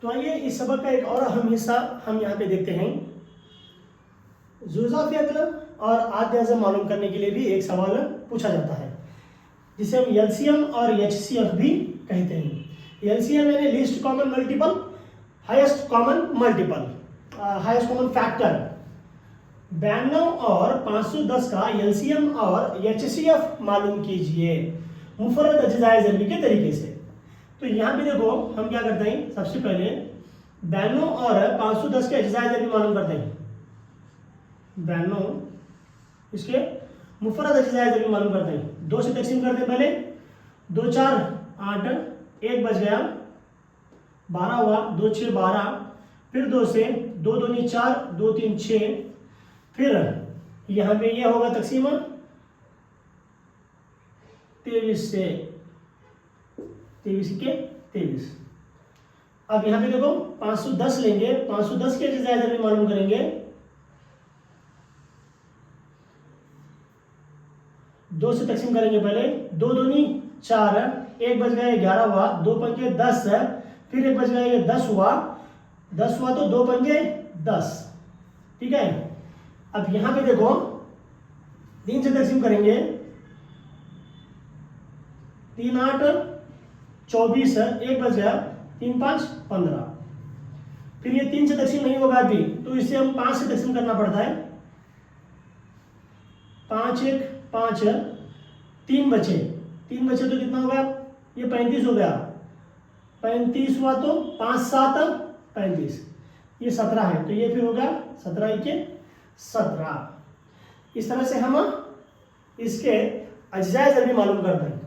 तो आइए इस सबक का एक और अहम हिस्सा हम यहाँ पे देखते हैं। जुज़ाफ़ी अक़ल और आद्य अज़म मालूम करने के लिए भी एक सवाल पूछा जाता है जिसे हम एलसीएम और एचसीएफ भी कहते हैं। एलसीएम यानी least common multiple, highest common multiple, highest common factor. 92 और 510 का एलसीएम और एचसीएफ मालूम कीजिए मुफर्रद अज्जाए ज़रबी के तरीके से। तो यहाँ पे देखो हम क्या करते हैं, सबसे पहले 92 और 510 के अज्जाए ज़रबी मालूम करते हैं। 92 इसके मुफर्रद अज्जाए ज़रबी मालूम करते हैं। 2 से तकसीम करते हैं पहले। 2 4 8, 1 बच गया, 12 हुआ, 2 6 12, फिर 2 से 2 दूनी 4, 2 3 6, फिर यहाँ पे ये होगा तकसीम 23 से 23 के 23। अब यहाँ पे देखो 510 लेंगे, 510 के अज्जाए ज़रबी मालूम करेंगे। 2 से तकसीम करेंगे पहले। 2 दूनी 4, 1 बच गया, 11 हुआ, 2 पंजे 10, फिर 1 बच गया, ये 10 हुआ, 10 हुआ तो 2 पंजे 10। ठीक है। अब यहाँ पे देखो 3 से तकसीम करेंगे। 3 8 24, 1 बच गया, 3 5 15। फिर ये 3 से तकसीम नहीं होगा अभी, तो इसे हम 5 से तकसीम करना पड़ता है। 5 1 5, 3 बचे, 3 बचे तो कितना होगा, ये 35 हो गया। 35 हुआ तो 5 7 35, ये 17 है, तो ये फिर होगा 17 1 17। इस तरह से हम इसके अज्जाए ज़रबी मालूम करते हैं।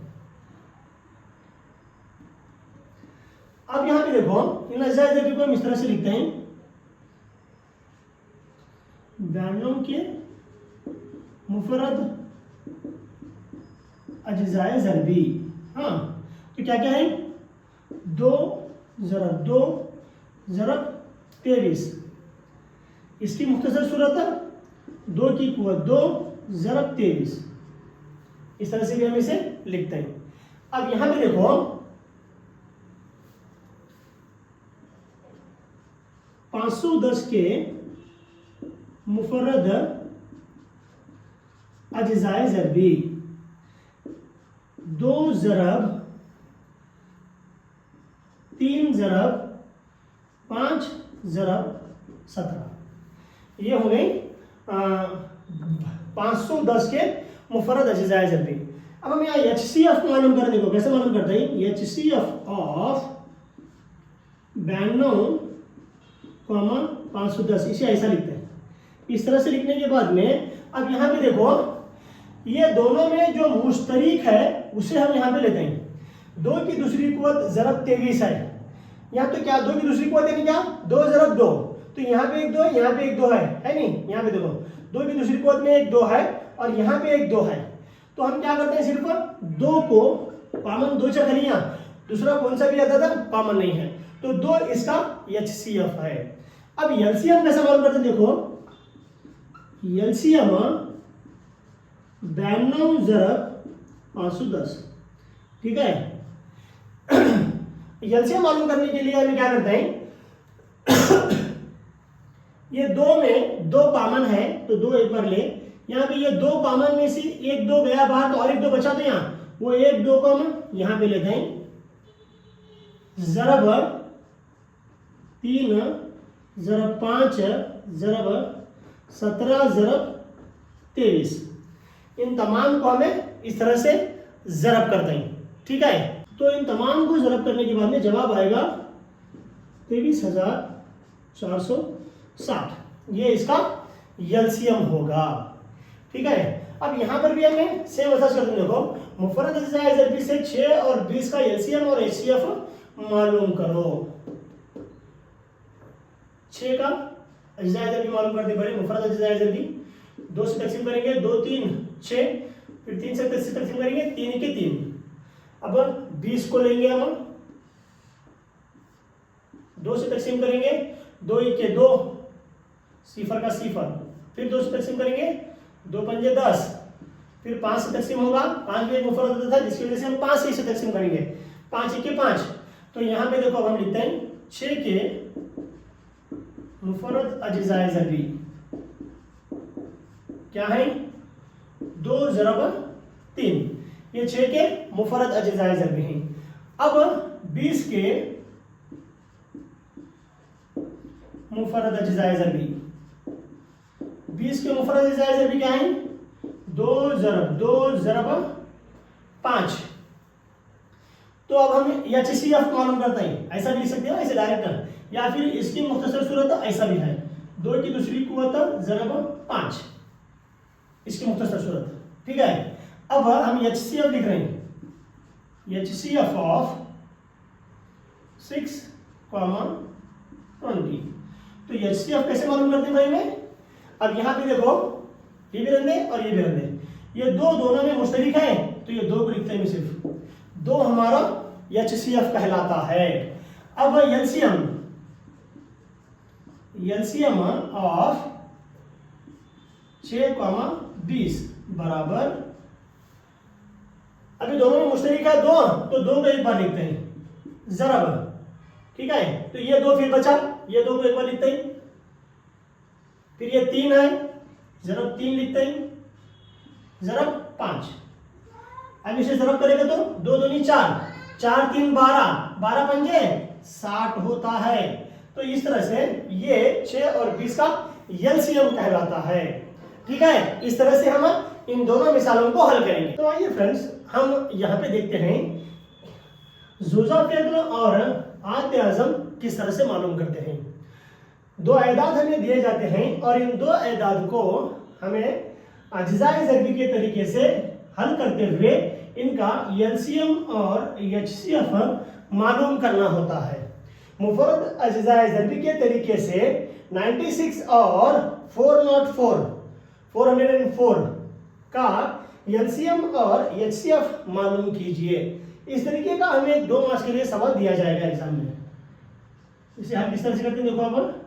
अब यहां पे देखो इन अज्जाए ज़रबी को हम इस तरह से लिखते हैं। 92 के मुफर्रद अज्जाए ज़रबी। हाँ, तो क्या क्या है, 2 ज़रब 2 ज़रब 23। इसकी मुख्तसर सूरत 2 की कुव्वत 2 ज़रब 23। इस तरह से भी हम इसे लिखते हैं। अब यहां पे देखो 510 के मुफर्रद अज्जाए ज़रबी 2 ज़रब 3 ज़रब 5 ज़रब 17। ये हो गई 510 के मुफर्रद अज्जाए ज़रबी। अब हम यहाँ एचसीएफ मालूम करने को कैसे मालूम करते हैं, एचसीएफ ऑफ 92 510, इसे ऐसा लिखते हैं। इस तरह से लिखने के बाद में अब यहाँ पे देखो ये दोनों में जो मुश्तरिक है उसे हम यहाँ पे लेते हैं। 2 की दूसरी कुव्वत ज़रब 23 है। यहाँ तो क्या 2 की दूसरी कुव्वत यानी क्या, 2 ज़रब 2, तो यहाँ पे एक 2 है, यहाँ पे एक 2 है नहीं। यहाँ पे देखो 2 की दूसरी कुव्वत में एक 2 है और यहाँ पे एक 2 है। तो हम क्या करते हैं, सिर्फ 2 को कॉमन 2 चकरियाँ, दूसरा कौन सा भी अदद कॉमन नहीं है, तो 2 इसका एचसीएफ है। अब एलसीएम कैसे मालूम करते हैं, देखो एलसीएम 92 ज़रब 510। ठीक है। एलसीएम मालूम करने के लिए हम क्या करते हैं, ये 2 में 2 कॉमन है तो 2 एक बार ले। यहाँ पे ये 2 कॉमन में से एक 2 गया बाहर तो और एक 2 बचा, तो यहाँ वो एक 2 को हम यहाँ पे लेते हैं। ज़रब 3 ज़रब 5 ज़रब 17 ज़रब 23। इन तमाम को हमें इस तरह से ज़रब करते हैं। ठीक है। तो इन तमाम को ज़रब करने के बाद में जवाब आएगा 23,460। ये इसका एलसीएम होगा। ठीक है। अब यहाँ पर भी हमें सेम ऐसा करते हैं। देखो मुफर्रद अज्जाए ज़रबी से 6 और 20 का एलसीएम और एचसीएफ मालूम करो। 6 का अज्जाए ज़रबी मालूम करते पहले, मुफर्रद अज्जाए ज़रबी 2 से तकसीम करेंगे, 2 3 6, फिर 3 से तकसीम करेंगे, 3 के 3। अब 20 को लेंगे हम, 2 से तकसीम करेंगे, 2 1 के 2, सिफर का सिफर, फिर 2 से तकसीम करेंगे, 2 पंजे 10, फिर 5 से तकसीम होगा, 5 भी एक मुफर्रद था जिसकी वजह से हम 5 से इसे तकसीम करेंगे, 5 1 के 5। तो यहाँ पे देखो अब हम लिखते हैं 6 के मुफर्रद अज्जाए ज़रबी क्या है? 2 ज़रब 3। ये 6 के मुफर्रद अज्जाए ज़रबी हैं। अब 20 के मुफर्रद अज्जाए ज़रबी, 20 के मुफर्रद अज्जाए ज़रबी क्या है? 2 ज़रब 5। तो अब हम HCF मालूम करते हैं। ऐसा भी लिख सकते हैं, ऐसे डायरेक्ट, या फिर इसकी मुख्तसर सूरत ऐसा भी है, 2 की दूसरी कुव्वत ज़रब 5, इसकी मुख्तसर सूरत। ठीक है, अब हम HCF लिख रहे हैं। HCF of 6, 20। तो HCF कैसे मालूम करते हैं भाई में? अब यहाँ पे देखो, ये भी रंधे और ये भी रंधे, ये दोनों में मुश्तरिक है, तो ये 2 को लिखते हैं सिर्फ। 2 हमारा HCF कहलाता है। अब एलसीएम ऑफ 6, 20 बराबर, अभी दोनों में मुश्तरिक है 2, तो 2 को एक बार लिखते हैं ज़रब। ठीक है, तो ये 2 फिर बचा, ये 2 को एक बार लिखते हैं। फिर ये 3 है, ज़रब 3 लिखते हैं, ज़रब 5। अब इसे ज़रब करेंगे तो 2 दूनी 4, 4 3 12, 12 पंजे 60 होता है। तो इस तरह से ये 6 और 20 का एलसीएम कहलाता है। ठीक है, इस तरह से हम इन दोनों मिसालों को हल करेंगे। तो आइए फ्रेंड्स, हम यहाँ पे देखते हैं ज़ुज़ाफ़ेल और आद्य अज़म किस तरह से मालूम करते हैं। 2 एदाद हमें दिए जाते हैं और इन 2 एदाद को हमें अज्जाए ज़रबी के तरीके से हल करते हुए इनका एलसीएम और एचसीएफ मालूम करना होता है। मुफर्रद अज्जाए ज़रबी के तरीके से 96 और 404 का एलसीएम और एचसीएफ मालूम कीजिए। इस तरीके का हमें 2 मार्क्स के लिए सवाल दिया जाएगा एग्जाम में। इसे हम किस तरह से करते हैं देखो। अब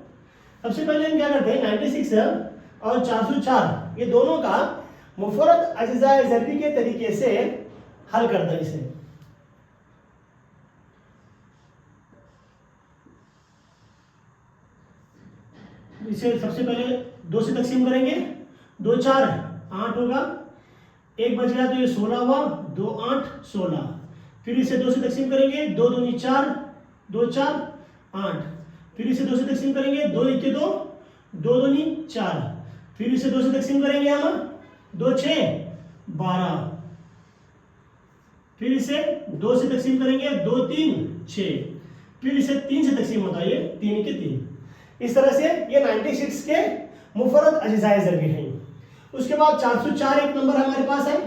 सबसे पहले हम क्या करते हैं, 96 और 404 ये दोनों का मुफर्रद अज्जाए ज़रबी के तरीके से हल करते हैं। इसे सबसे पहले 2 से तकसीम करेंगे, 2 4 8 होगा, 1 बच गया तो ये 16 हुआ, 2 8 16। फिर इसे 2 से तकसीम करेंगे, 2 दूनी 4, 2 4 8। फिर इसे 2 से तकसीम करेंगे, 2 1 2, 2 दूनी 4। फिर इसे 2 से तकसीम करेंगे हम, 2 6 12। फिर इसे 2 से तकसीम करेंगे, 2 3 6। फिर इसे 3 से तकसीम होता है, ये 3 के 3। इस तरह से ये 96 के मुफर्रद अज्जाए ज़रबी हैं। उसके बाद 404 एक नंबर हमारे पास है,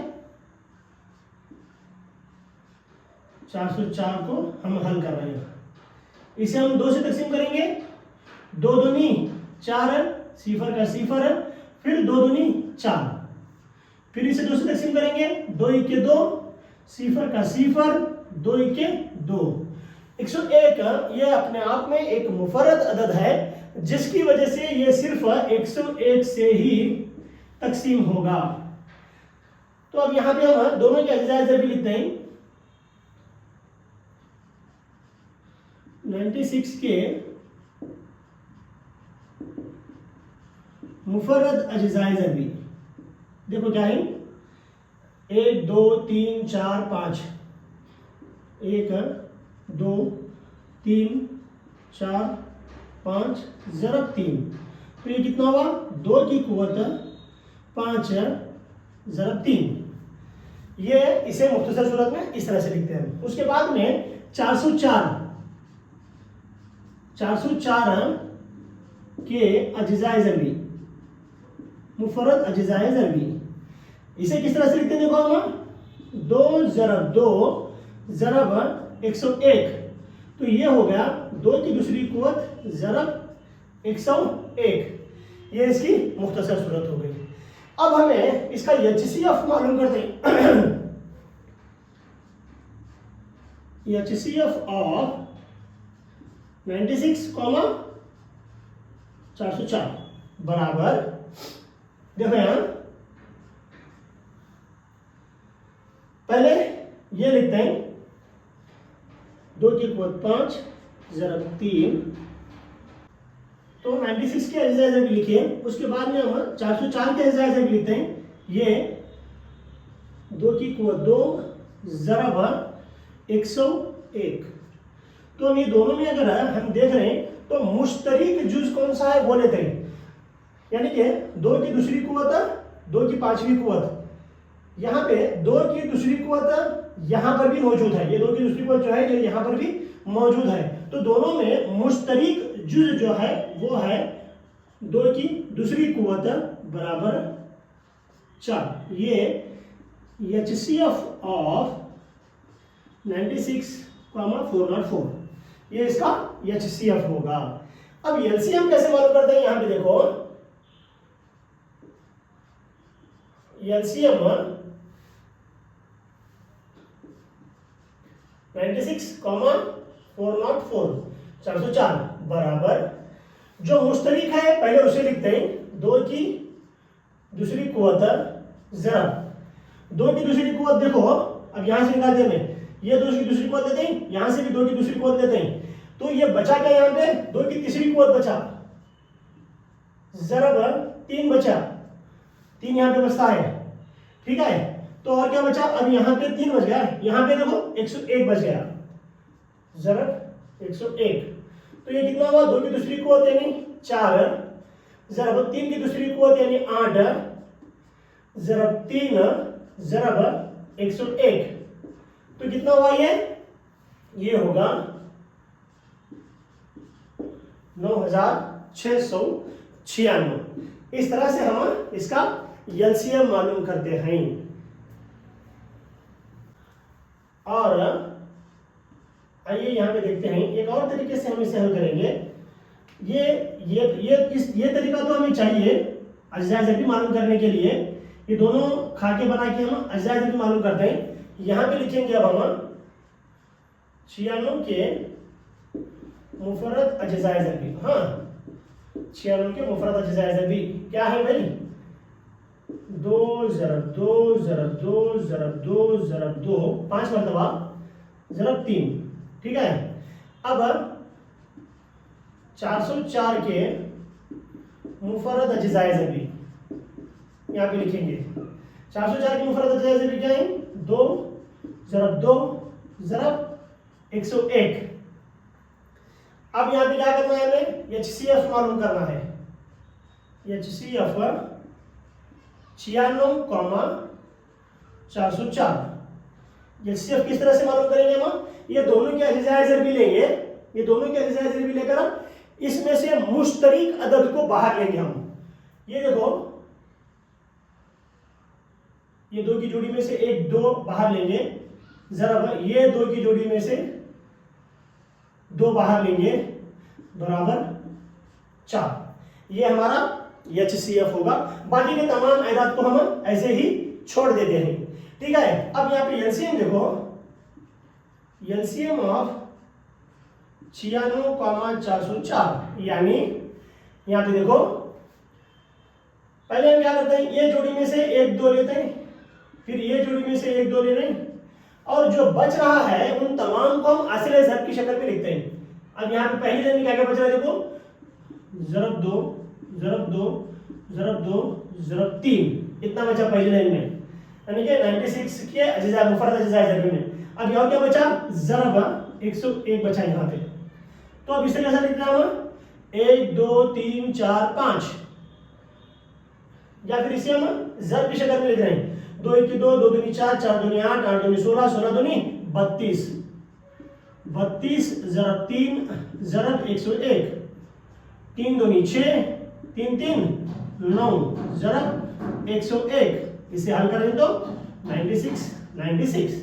404 को हम हल कर रहे हैं। इसे हम 2 से तकसीम करेंगे, 2 दूनी 4, सिफर का सिफर, फिर 2 दूनी 4। फिर इसे 2 से तकसीम करेंगे, 2 1 2, सिफर का सिफर, 2 1 2। 101 ये अपने आप में एक मुफर्रद अदद है, जिसकी वजह से ये सिर्फ 101 से ही तकसीम होगा। तो अब यहां पे हम दोनों के अज्जाए ज़रबी लिखते हैं। 96 के मुफर्रद अज्जाए ज़रबी देखो क्या है, 1 2 3 4 5, 1 2 3 4 5 ज़रब 3। तो ये कितना हुआ, 2 की कुव्वत 5 ज़रब 3। ये इसे मुख्तसर सूरत में इस तरह से लिखते हैं। उसके बाद में 404 के अज्जाए ज़रबी, मुफर्रद अज्जाए ज़रबी, इसे किस तरह से लिखते हैं देखो हम, 2 ज़रब 2 ज़रब 101। तो ये हो गया 2 की दूसरी कुव्वत ज़रब 101। ये इसकी मुख्तसर सूरत हो गई। अब हमें इसका एचसीएफ मालूम करते हैं। एचसीएफ ऑफ 96, 404 बराबर, देखो यहां पहले ये लिखते हैं, 2 की कुव्वत 5, ज़रब 3। तो 96 के अज्जा ज़रब लिखे, उसके बाद में हम 404 के अज्जा ज़रब लिखते हैं। ये 2 की कुव्वत 2 ज़रब 101। तो ये दोनों में अगर हम देख रहे हैं तो मुश्तरिक जुज कौन सा है वो लेते हैं, यानी कि 2 की दूसरी कुव्वत 2 की पांचवी कुव्वत, यहाँ पे 2 की दूसरी कुव्वत यहाँ पर भी मौजूद है, ये 2 की दूसरी कुव्वत जो है ये यहाँ पर भी मौजूद है। तो दोनों में मुश्तरिक जुज जो है वो है 2 की दूसरी कुव्वत बराबर 4। ये HCF ऑफ 96,404, ये इसका HCF होगा। अब LCM कैसे मालूम करते हैं, यहाँ पे देखो LCM 96,404 404 बराबर जो मुश्तरिक है पहले उसे लिखते हैं, 2 की दूसरी कुव्वत ज़रब 2 की दूसरी कुव्वत। देखो अब यहां से निकाल दिया मैं, ये 2 की दूसरी कुव्वत लेते हैं, यहां से भी 2 की दूसरी कुव्वत लेते हैं, तो ये बचा क्या, यहाँ पे 2 की तीसरी कुव्वत बचा, ज़रब 3 बचा, 3 यहाँ पे बचता है, ठीक है। तो और क्या बचा, अब यहाँ पे 3 बच गया, यहाँ पे देखो 101 बच गया, ज़रब 101। तो ये कितना हुआ, 2 की दूसरी कुव्वत यानी 4 ज़रब 3 की दूसरी कुव्वत यानी 8 ज़रब 3 ज़रब 101। तो कितना हुआ ये होगा 9,696। इस तरह से हम इसका एलसीएम मालूम करते हैं। और आइए यहाँ पे देखते हैं एक और तरीके से हम इसे हल करेंगे। ये तरीका तो हमें चाहिए अज्जा ज़रबी मालूम करने के लिए, ये दोनों खाके बना के हम अज्जा ज़रबी मालूम करते हैं। यहाँ पे लिखेंगे अब हम 96 के मुफरद अज्जाए ज़रबी। हाँ, 96 के मुफरद अज्जाए ज़रबी क्या है भाई, 2 ज़रब 2 ज़रब 2 ज़रब 2 ज़रब 2 5 मरतबा ज़रब 3, ठीक है। अब 404 के मुफरद अज्जाए ज़रबी यहाँ पे लिखेंगे। 404 की मुफरद अज्जाए ज़रबी क्या है, 2 ज़रब 2 ज़रब 101। अब यहाँ पे क्या करना है, हमें HCF मालूम करना है। HCF 96,404। HCF किस तरह से मालूम करेंगे हम, ये दोनों के अज्जाए ज़रबी लेंगे, ये दोनों के अज्जाए ज़रबी लेकर इसमें से मुश्तरिक अदद को बाहर लेंगे हम। ये देखो, ये 2 की जोड़ी में से 1 2 बाहर लेंगे, ज़रब ये 2 की जोड़ी में से 2 बाहर लेंगे बराबर 4। ये हमारा HCF होगा। बाकी के तमाम अदाद को हम ऐसे ही छोड़ देते हैं, ठीक है। अब यहाँ पे एलसीएम देखो, एलसीएम ऑफ 96,404 यानी यहाँ पे देखो, पहले हम क्या करते हैं, ये जोड़ी में से 1 2 लेते हैं, फिर ये जोड़ी में से 1 2 ले रहे हैं, और जो बच रहा है उन तमाम को हम असल ज़रब की शक्ल में लिखते हैं। अब यहाँ पे पहली लाइन में क्या क्या बच रहा है, देखो ज़रब 2 ज़रब 2 ज़रब 2 ज़रब 3, इतना बचा पहली लाइन में, यानी कि 96 के अज्जा मुफरद अज्जाए ज़रबी में। अब यहाँ क्या बचा, ज़रब 101 बचा यहाँ पे। तो अब इसे कैसा लिखना है, 1 2 3 4 5, या फिर इसे हम ज़रब की शक्ल में लिख रहे हैं। 2 1 2 2 2 4 4 2 8 8 2 16 16 2 32 32 ज़रब 3 ज़रब 101 3 2 6 3 3 9 ज़रब 101। इसे हल करें तो 96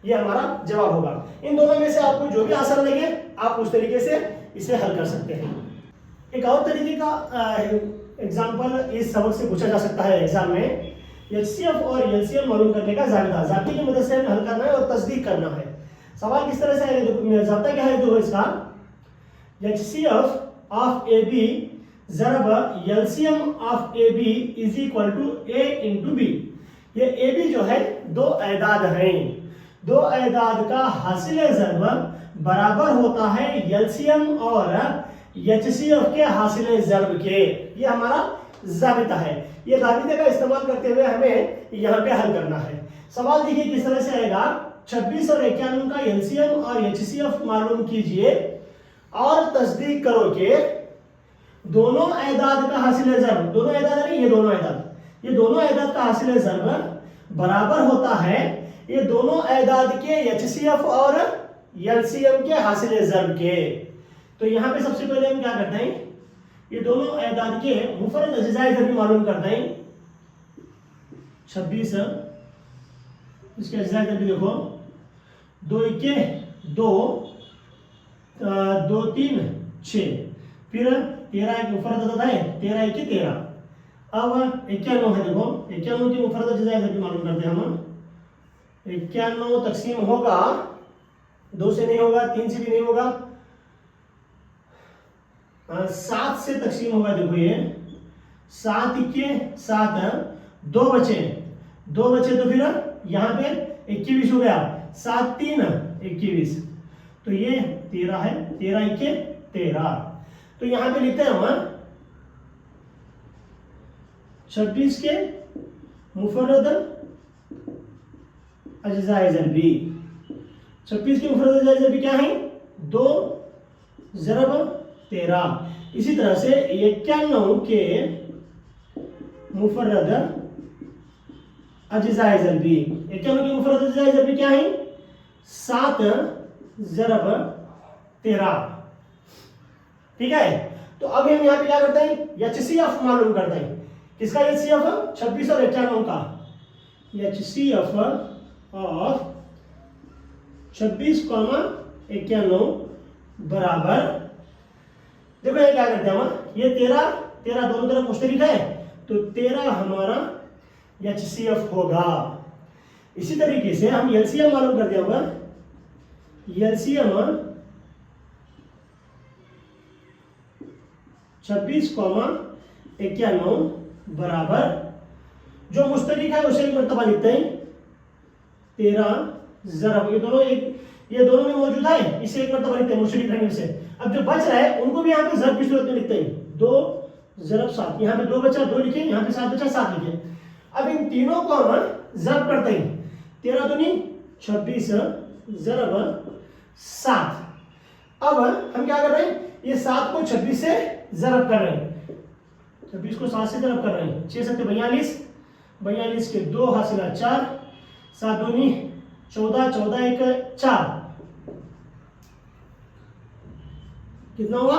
ये हमारा जवाब होगा। इन दोनों में से आपको जो भी आसान लगे आप उस तरीके से इसे हल कर सकते हैं। एक और तरीके का एग्जाम्पल इस सबक से पूछा जा सकता है एग्जाम में। HCF और LCM मालूम करने का ज़ाब्ता की मदद से हमें हल करना है और तस्दीक करना है। सवाल किस तरह से है, ज़ाब्ता क्या है जो इसका, HCF ऑफ AB ज़रब LCM of AB is equal to A into B। ये AB जो है 2 एदाद हैं, दो एदाद का हासिल ज़र्ब बराबर होता है एलसीएम और एचसीएफ के हासिल ज़र्ब के। ये हमारा ज़ाबिता है। ये ज़ाबिते का इस्तेमाल करते हुए हमें यहाँ पे हल करना है। सवाल देखिए किस तरह से आएगा। 26 और 91 का एलसीएम और एचसीएफ मालूम कीजिए और तस्दीक करो कि दोनों एदाद का हासिल ज़र्ब, दोनों एदाद नहीं, ये दोनों एदाद का हासिल ज़र्ब बराबर होता है ये दोनों एदाद के एचसीएफ और एलसीएम के हासिल ज़र्ब के। तो यहाँ पे सबसे पहले हम क्या करते हैं, ये दोनों एदाद के मुफरद अज़्ज़ाए ज़र्ब मालूम करते हैं। 26 इसके अज़्ज़ाए ज़र्ब देखो, 2 इक्के 2, 2 3 6, फिर 13 एक मुफरद अदद है, 13 इक्के 13। अब 91 है, देखो 91 की मुफरद अज़्ज़ाए ज़र्ब मालूम करते हैं हम। 91 तकसीम होगा 2 से नहीं होगा, 3 से भी नहीं होगा, 7 से तकसीम होगा। देखो ये 7 इक्के 7, 2 बचे तो फिर यहाँ पे 21 हो गया, 7 3 21, तो ये 13 है, 13 इक्के 13। तो यहाँ पे लिखते हैं हम 26 के मुफरद अज़्ज़ाए ज़र्बी। 26 के मुफरद अज़्ज़ाए ज़र्बी क्या है, 2 ज़रब 13। इसी तरह से 91 के मुफरद अज़्ज़ाए ज़र्बी, 91 की मुफरद अज़्ज़ाए ज़र्बी क्या है, 7 ज़रब 13। ठीक है। तो अब हम यहाँ पे क्या करते हैं, एचसीएफ मालूम करते हैं। किसका एचसीएफ, 26 और 91 का एचसीएफ ऑफ 26, 91 बराबर, देखो ये क्या करते हैं हम, ये 13 दोनों तरफ मुश्तरिक है, तो 13 हमारा एचसीएफ होगा। इसी तरीके से हम एलसीएम मालूम कर दिया होगा। एलसीएम 26, 91 बराबर, जो मुश्तरिक है उसे एक मरतबा लिखते हैं, 13 ज़रब, ये दोनों में मौजूद है, इसे एक मरतबा लिखते हैं मुश्तरिक रहने से। अब जो बच रहा है उनको भी यहाँ पे ज़रब की सूरत में लिखते हैं, 2 ज़रब 7, यहाँ पे 2 बचा 2 लिखे, यहाँ पे 7 बचा 7 लिखे। अब इन तीनों को हम ज़रब करते हैं, 13 दूनी 26 ज़रब 7। अब हम क्या कर रहे हैं, ये 7 को 26 से ज़रब कर रहे हैं, 26 को 7 से ज़रब कर रहे हैं, 6 7 42, 42 के 2 हासिला 4, 7 दूनी 14, 14 1 4, कितना हुआ,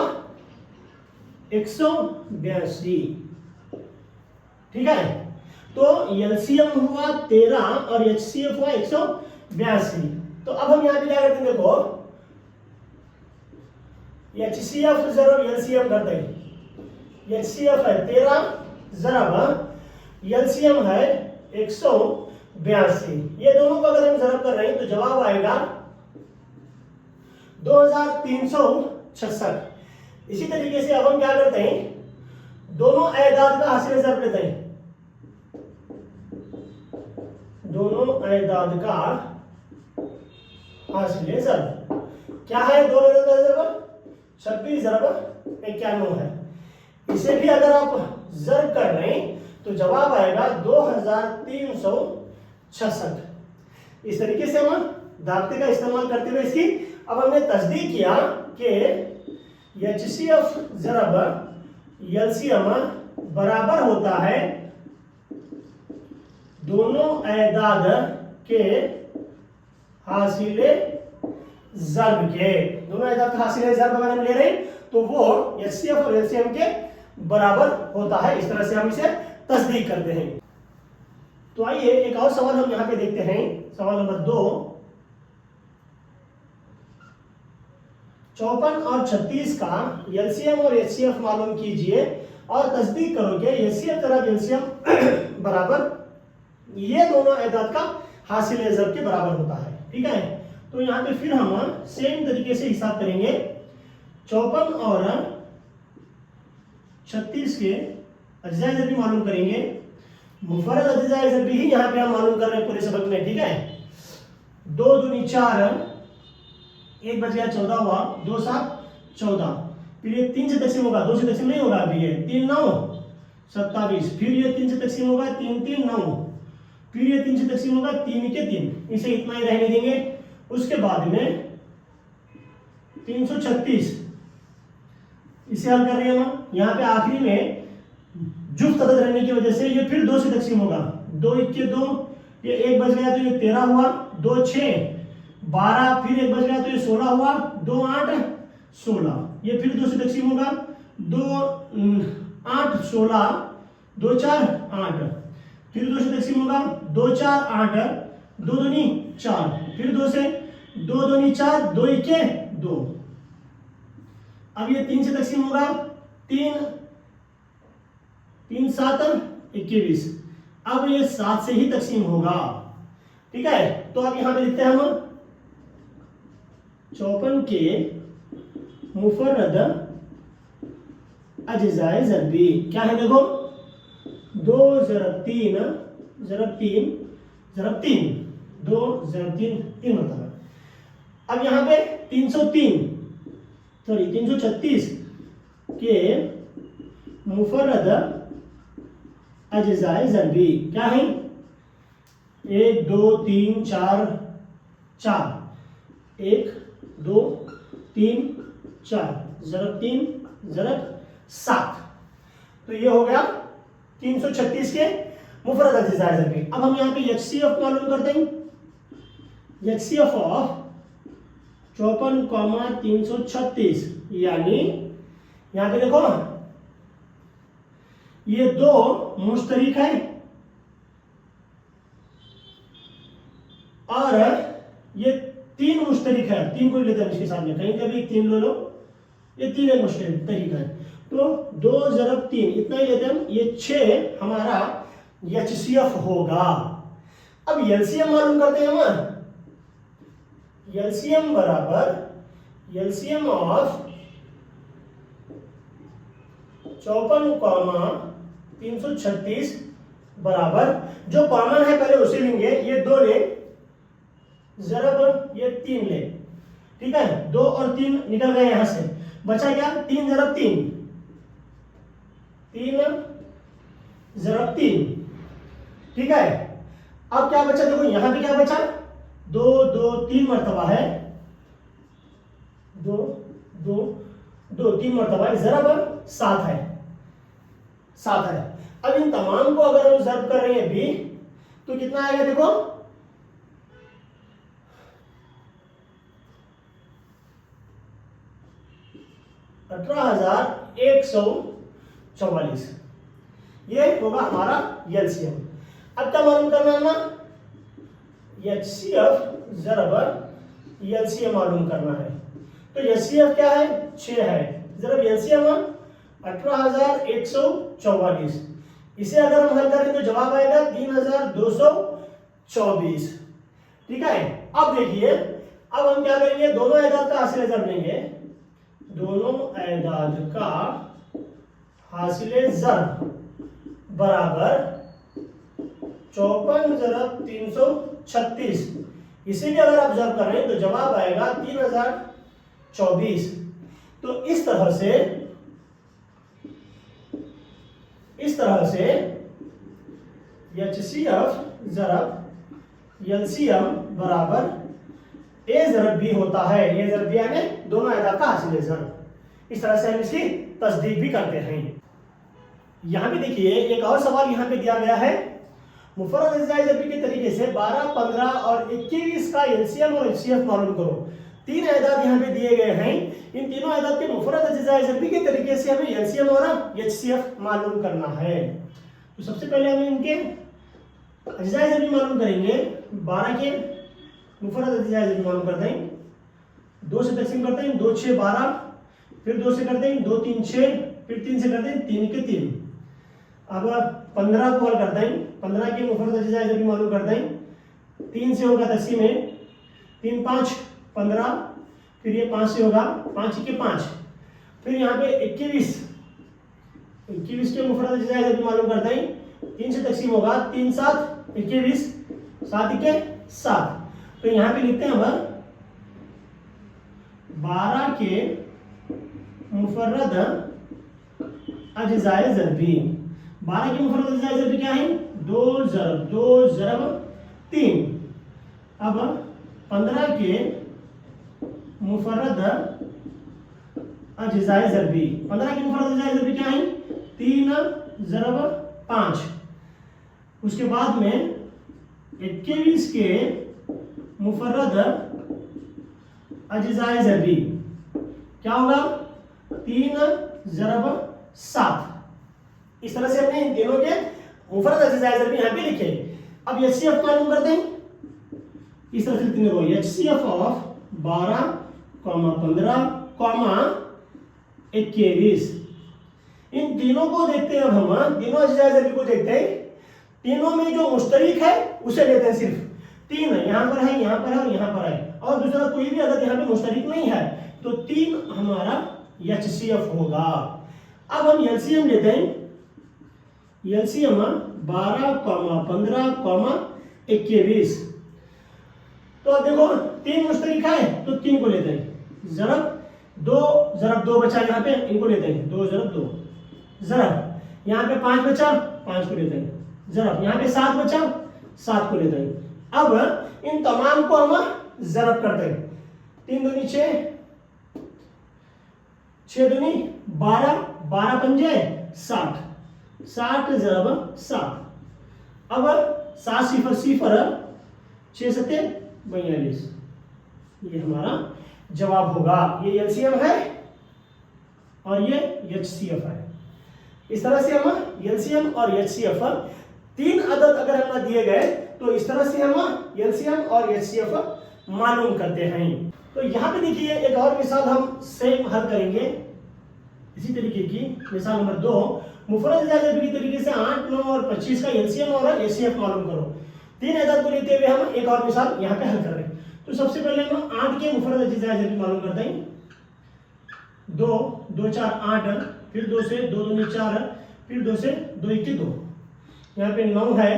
182। ठीक है। तो एलसीएम हुआ 13 और एचसीएफ हुआ 182। तो अब हम यहां पे क्या करते हैं, देखो एचसीएफ ज़रब एलसीएम करते हैं। एचसीएफ है 13 ज़रब एलसीएम है 182। ये दोनों को अगर हम ज़रब कर रहे हैं तो जवाब आएगा 2366। इसी तरीके से अब हम क्या करते हैं, दोनों एदाद का हासिल ज़रब लेते हैं। दोनों एदाद का हासिल ज़रब क्या है, दोनों एदाद का ज़रब 26 ज़रब 91 है। इसे भी अगर आप ज़रब कर रहे हैं तो जवाब आएगा 2366। इस तरीके से हम दाब्ते का इस्तेमाल करते हुए इसकी अब हमने तस्दीक किया कि एचसीएफ ज़रब एलसीएम बराबर होता है दोनों एदाद के हासिले ज़रब के। दोनों एदाद का हासिले ज़रब अगर हम ले रहे हैं तो वो एचसीएफ और एलसीएम के बराबर होता है। इस तरह से हम इसे तस्दीक करते हैं। तो आइए एक और सवाल हम यहां पे देखते हैं, सवाल नंबर 2। 54 और 36 का एलसीएम और एचसीएफ मालूम कीजिए और तस्दीक करो कि एचसीएफ ज़रब एलसीएम बराबर ये दोनों एदाद का हासिल ज़रब के बराबर होता है। ठीक है। तो यहाँ पे फिर हम सेम तरीके से हिसाब करेंगे। 54 और 36 के अज़्ज़ाए ज़रबी मालूम करेंगे। मुफरद अज़्ज़ाए ज़रबी ही यहाँ पे हम मालूम कर रहे हैं पूरे सबक में। ठीक है। 2 दूनी 4, 1 बच गया 14 हुआ, 2 7 14। फिर ये 3 से तकसीम होगा, 2 से तकसीम नहीं होगा अभी, ये 3 9 27। फिर ये 3 से तकसीम होगा, 3 3 9। फिर ये 3 से तकसीम होगा, 3 के 3। इसे इतना ही रहने देंगे। उसके बाद में 336, इसे हल कर रहे हैं हम। यहाँ पे आखिरी में जुफ्त अदद रहने की वजह से ये फिर 2 से तकसीम होगा, 2 1 के 2, ये 1 बच गया तो ये 13 हुआ, 2 6 12, फिर 1 बच गया तो ये 16 हुआ, 2 8 16। ये फिर 2 से तकसीम होगा, 2 8 16, 2 4 8। फिर 2 से तकसीम होगा, 2 4 8, 2 दूनी 4। फिर 2 से 2 दूनी 4, 2 1 2। अब ये 3 से तकसीम होगा, 3 3 7 21। अब ये 7 से ही तकसीम होगा। ठीक है, तो अब यहां पे लिखते हैं हम 54 के मुफर्रद अज्जाए ज़रबी क्या है, देखो 2 ज़रब 3 ज़रब 3 ज़रब 3, 2 ज़रब 3 3 होता है। अब यहाँ पे 336 के मुफर्रद अज्जाए ज़रबी क्या है, 1 2 3 4 4, 1 2 3 4, ज़रब 3 ज़रब 7। तो ये हो गया 336 के मुफर्रद अज्जाए ज़रबी। अब हम यहाँ पे एचसीएफ मालूम करते हैं। एचसीएफ ऑफ 54,336 यानी यहाँ पे देखो ये 2 मुश्तरिक है और ये 3 मुश्तरिक है। 3 को लेते हैं इसके सामने, कहीं का भी 3 ले लो, ये 3 एक मुश्तरिक है। तो 2 ज़रब 3 इतना ही लेते हैं, ये 6 हमारा एचसीएफ होगा। अब एलसीएम मालूम करते हैं हम। एलसीएम बराबर एलसीएम ऑफ 54,336 बराबर जो कॉमन है पहले उसे लेंगे, ये 2 ले ज़रब ये 3 ले। ठीक है, 2 और 3 निकल गए यहां से, बचा क्या 3 ज़रब 3, 3 ज़रब 3। ठीक है, अब क्या बचा, देखो यहां पे क्या बचा, 2 2 3 मरतबा है, 2 2 2 3 मरतबा है, ज़रब 7 है, 7 है। अब इन तमाम को अगर हम ज़रब कर रहे हैं भी तो कितना आएगा, देखो 18,144। ये होगा हमारा एलसीएम। अब क्या मालूम करना है ना, एचसीएफ ज़रब एलसीएम मालूम करना है। तो एचसीएफ क्या है, 6 है, ज़रब एलसीएम 18,144। इसे अगर हम हल करें तो जवाब आएगा 3,224। ठीक है, अब देखिए, अब हम क्या करेंगे, दोनों एदाद का हासिल ज़रब लेंगे, दोनों एदाद का हासिल ज़रब बराबर 54 ज़रब 336। इसे भी अगर आप ज़रब कर रहे हैं तो जवाब आएगा 3,024। तो इस तरह से एचसीएफ ज़रब एलसीएम बराबर ए ज़रब बी होता है। ए ज़रब बी यानी दोनों एदाद का हासिल ज़रब। इस तरह से हम इसकी तस्दीक भी करते हैं। यहाँ पे देखिए एक और सवाल यहाँ पे दिया गया है, मुफर्रद अज्जाए ज़रबी के तरीके से 12, 15 और 21 का एलसीएम और एचसीएफ मालूम करो। 3 एदाद यहाँ पे दिए गए हैं, इन तीनों एदाद के मुफर्रद अज्जाए ज़रबी के तरीके से हमें एलसीएम और एचसीएफ मालूम करना है। तो सबसे पहले हम इनके अज्जाए ज़रबी मालूम करेंगे। 12 के मुफर्रद अज्जाए ज़रबी मालूम करते हैं, 2 से तकसीम करते हैं, 2 6 12, फिर 2 से करते हैं 2 3 6, फिर 3 से करते हैं 3 के 3। अब 15 को हल करते हैं, 15 के मुफर्रद अज्जाए ज़रबी मालूम करते हैं, 3 से होगा तकसीम है, 3 5 15, फिर ये 5 से होगा 5 के 5, फिर यहाँ पे 21 के मुफर्रद अज्जाए ज़रबी मालूम करते हैं, 3 से तकसीम होगा, 3 7 21, 7 के 7। तो यहाँ पे लिखते हैं हम 12 के मुफर्रद अज्जाए ज़रबी। 12 के मुफर्रद अज्जाए ज़रबी क्या है? 2 ज़रब 3। अब 15 के मुफर्रद अज्जाए ज़रबी, 15 के मुफर्रद अज्जाए ज़रबी क्या है? 3 ज़रब 5। उसके बाद में 21 के मुफर्रद अज्जाए ज़रबी क्या होगा? 3 ज़रब 7। इस तरह से हमने इन तीनों के मुफर्रद अज्जाए ज़रबी यहाँ पे लिखे। अब एचसीएफ मालूम करते हैं। इस तरह से लिखते हैं एचसीएफ ऑफ 12, 15, 21। इन तीनों को देखते हैं। अब हम तीनों अज्जाए ज़रबी को देखते हैं। तीनों में जो मुश्तरिक है उसे लेते हैं। सिर्फ 3 है, यहाँ पर है, यहाँ पर है और यहाँ पर है, और दूसरा कोई भी अदद यहाँ पे मुश्तरिक नहीं है, तो 3 हमारा एचसीएफ होगा। अब हम एलसीएम लेते हैं। एलसीएम 12, 15, 21। तो अब देखो 3 मुश्तरिक है तो 3 को लेते हैं। ज़रब 2 बचा यहाँ पे, इनको लेते हैं। 2 ज़रब 2। ज़रब यहाँ पे 5 बचा, 5 को लेते हैं। ज़रब यहाँ पे 7 बचा, 7 को लेते हैं। अब इन तमाम को हम ज़रब करते हैं। 3 दूनी 6, 6 दूनी 12, 12 पंजे 60, 60 ज़रब 7। अब 7 सिफर सिफर 6 सत्ते 42। ये हमारा जवाब होगा। ये एलसीएम है और ये एचसीएफ है। इस तरह से हम एलसीएम और एचसीएफ 3 अदद अगर हमें दिए गए तो इस तरह से हम एलसीएम और एचसीएफ मालूम करते हैं। तो यहाँ पे देखिए एक और मिसाल हम सेम हल करेंगे। इसी तरीके की मिसाल नंबर 2, मुफर्रद अज्जाए ज़रबी की तरीके से 8, 9 और 25 का एलसीएम और एचसीएफ मालूम करो। 3 अदद को लेते हुए हम एक और मिसाल यहाँ पे हल कर रहे हैं। तो सबसे पहले हम 8 के मुफर्रद अज्जाए ज़रबी मालूम करते हैं। 2, 2 4 8, फिर 2 से 2 दूनी 4, फिर 2 से 2 1 2। यहाँ पे 9 है,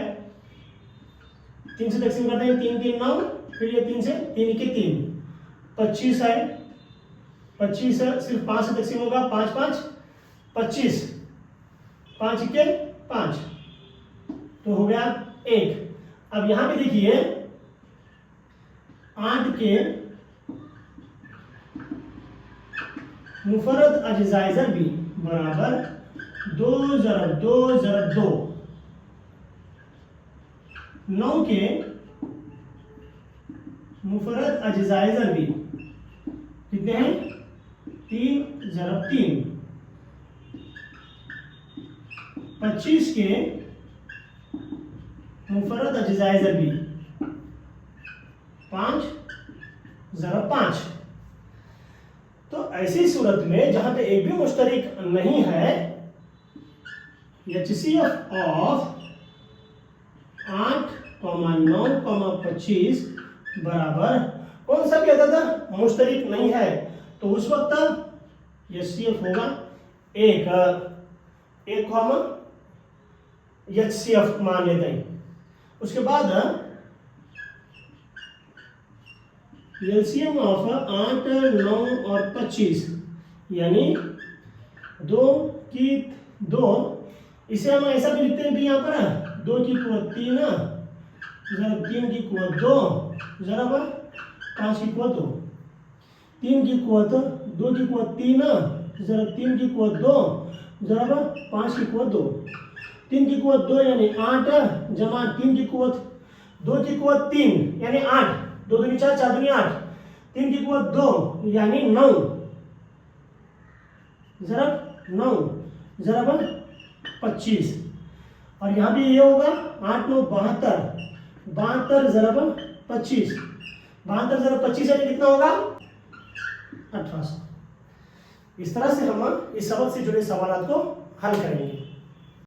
3 से तकसीम करते हैं, 3 3 9, फिर ये 3 से 3 1 3। 25 है, 25 सिर्फ 5 से तकसीम होगा, 5 5 25, 5 1 5, तो हो गया 1। अब यहाँ पे देखिए 8 के मुफर्रद अज्जाए ज़रबी बराबर 2 ज़रब 2 ज़रब 2। 9 के मुफर्रद अज्जाए ज़रबी कितने हैं? 3 ज़रब 3। 25 के मुफर्रद अज्जाए ज़रबी 5 ज़रब 5। तो ऐसी सूरत में जहां पे एक भी मुश्तरिक नहीं है, एचसीएफ ऑफ 8, 9, 25 बराबर कौन सा भी अदद मुश्तरिक नहीं है, तो उस वक्त एचसीएफ होगा 1 को हम एचसीएफ मान लेते हैं। उसके बाद एलसीएम ऑफ 8, 9 और 25 यानी 2 की 2, इसे हम ऐसा भी लिखते हैं भी यहाँ पर 2 की कुव्वत 3 ज़रब 3 की कुव्वत 2 ज़रब 5 की कुव्वत 2। 3 की कुव्वत 2 की कुव्वत 3 ज़रब 3 की कुव्वत 2 ज़रब 5 की कुव्वत 2। 3 की कुव्वत 2 यानी 8 जमा 3 की कुव्वत 2 की कुव्वत 3 यानी 8, 2 दूनी 4, 4 दूनी 8, 3 की कुव्वत 2 यानी 9 ज़रब 9 ज़रब 25। और यहाँ भी ये होगा 8 9 72, 72 ज़रब 25, 72 ज़रब 25 यानी कितना होगा? 1800। इस तरह से हम इस सबक से जुड़े सवालों को हल करेंगे।